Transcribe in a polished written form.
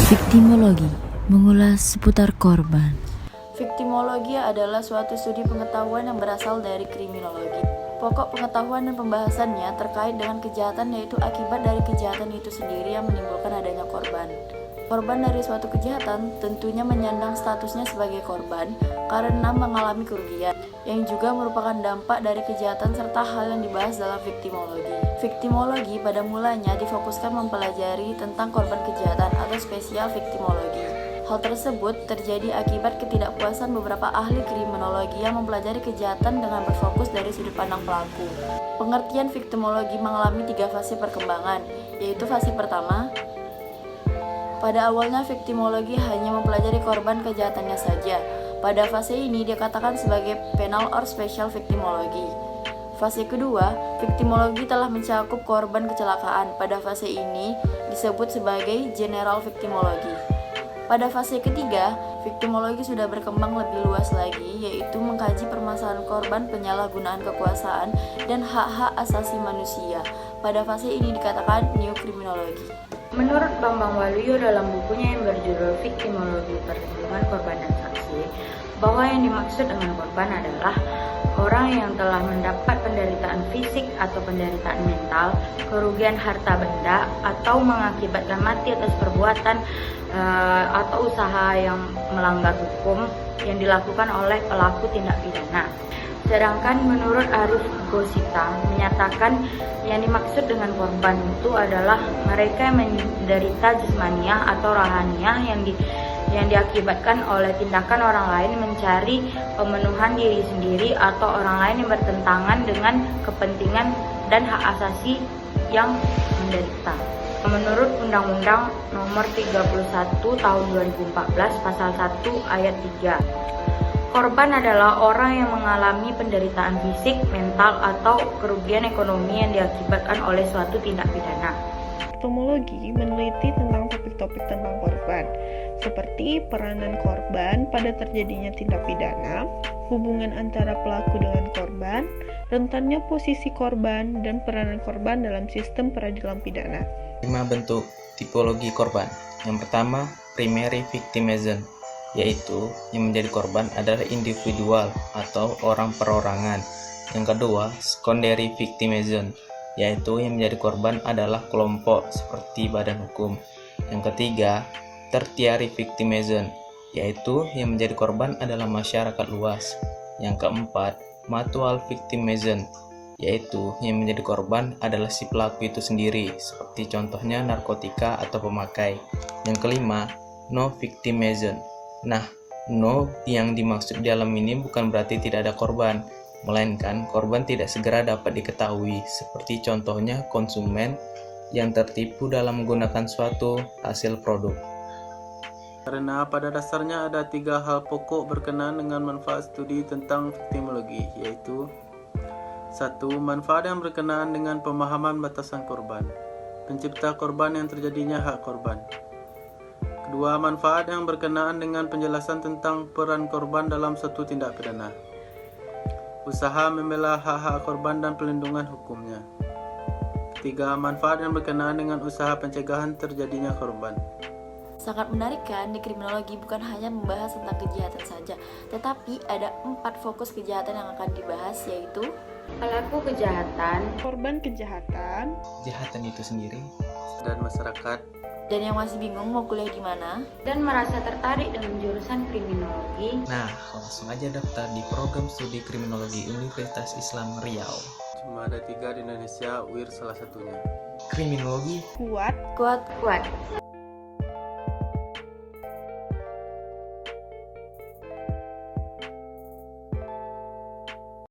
Viktimologi, mengulas seputar korban. Viktimologi adalah suatu studi pengetahuan yang berasal dari kriminologi. Pokok pengetahuan dan pembahasannya terkait dengan kejahatan, yaitu akibat dari kejahatan itu sendiri yang menimbulkan adanya korban. Korban dari suatu kejahatan tentunya menyandang statusnya sebagai korban karena mengalami kerugian, yang juga merupakan dampak dari kejahatan serta hal yang dibahas dalam viktimologi. Viktimologi pada mulanya difokuskan mempelajari tentang korban kejahatan atau spesial viktimologi. Hal tersebut terjadi akibat ketidakpuasan beberapa ahli kriminologi yang mempelajari kejahatan dengan berfokus dari sudut pandang pelaku. Pengertian viktimologi mengalami 3 fase perkembangan, yaitu fase pertama. Pada awalnya viktimologi hanya mempelajari korban kejahatannya saja. Pada fase ini dikatakan sebagai penal or special viktimologi. Fase kedua, viktimologi telah mencakup korban kecelakaan. Pada fase ini disebut sebagai general viktimologi. Pada fase ketiga, viktimologi sudah berkembang lebih luas lagi, yaitu mengkaji permasalahan korban penyalahgunaan kekuasaan dan hak-hak asasi manusia. Pada fase ini dikatakan new kriminologi. Menurut Bambang Waluyo dalam bukunya yang berjudul Viktimologi Perlindungan Korban dan Saksi, bahwa yang dimaksud dengan korban adalah orang yang telah mendapat penderitaan fisik atau penderitaan mental, kerugian harta benda, atau mengakibatkan mati atas perbuatan atau usaha yang melanggar hukum yang dilakukan oleh pelaku tindak pidana. Sedangkan menurut Arif Gosita menyatakan yang dimaksud dengan korban itu adalah mereka yang menderita jasmaniah atau rohaniah yang diakibatkan oleh tindakan orang lain mencari pemenuhan diri sendiri atau orang lain yang bertentangan dengan kepentingan dan hak asasi yang menderita. Menurut Undang-Undang Nomor 31 Tahun 2014 Pasal 1 Ayat 3, korban adalah orang yang mengalami penderitaan fisik, mental, atau kerugian ekonomi yang diakibatkan oleh suatu tindak pidana. Viktimologi meneliti tentang topik-topik tentang korban, seperti peranan korban pada terjadinya tindak pidana, hubungan antara pelaku dengan korban, rentannya posisi korban, dan peranan korban dalam sistem peradilan pidana. 5 bentuk tipologi korban. Yang pertama, primary victimism, yaitu yang menjadi korban adalah individual atau orang perorangan. Yang kedua, secondary victimism, yaitu yang menjadi korban adalah kelompok seperti badan hukum. Yang ketiga, tertiary victimism, yaitu yang menjadi korban adalah masyarakat luas. Yang keempat, mutual victimism, yaitu yang menjadi korban adalah si pelaku itu sendiri, seperti contohnya narkotika atau pemakai. Yang kelima, no victimism. Nah, no yang dimaksud di dalam ini bukan berarti tidak ada korban, melainkan korban tidak segera dapat diketahui, seperti contohnya konsumen yang tertipu dalam menggunakan suatu hasil produk. Karena pada dasarnya ada 3 hal pokok berkenaan dengan manfaat studi tentang viktimologi, yaitu 1. Manfaat yang berkenaan dengan pemahaman batasan korban, pencipta korban yang terjadinya hak korban. Kedua, manfaat yang berkenaan dengan penjelasan tentang peran korban dalam suatu tindak pidana, usaha membela hak-hak korban dan pelindungan hukumnya. Ketiga, manfaat yang berkenaan dengan usaha pencegahan terjadinya korban. Sangat menarik kan, di kriminologi bukan hanya membahas tentang kejahatan saja, tetapi ada 4 fokus kejahatan yang akan dibahas, yaitu Pelaku kejahatan, Korban kejahatan, Kejahatan itu sendiri, Dan masyarakat. dan yang masih bingung mau kuliah di mana? dan merasa tertarik dengan jurusan kriminologi. nah langsung aja daftar di program studi kriminologi Universitas Islam Riau. Cuma ada 3 di Indonesia, UIR salah satunya. Kriminologi kuat, Kuat. Kuat.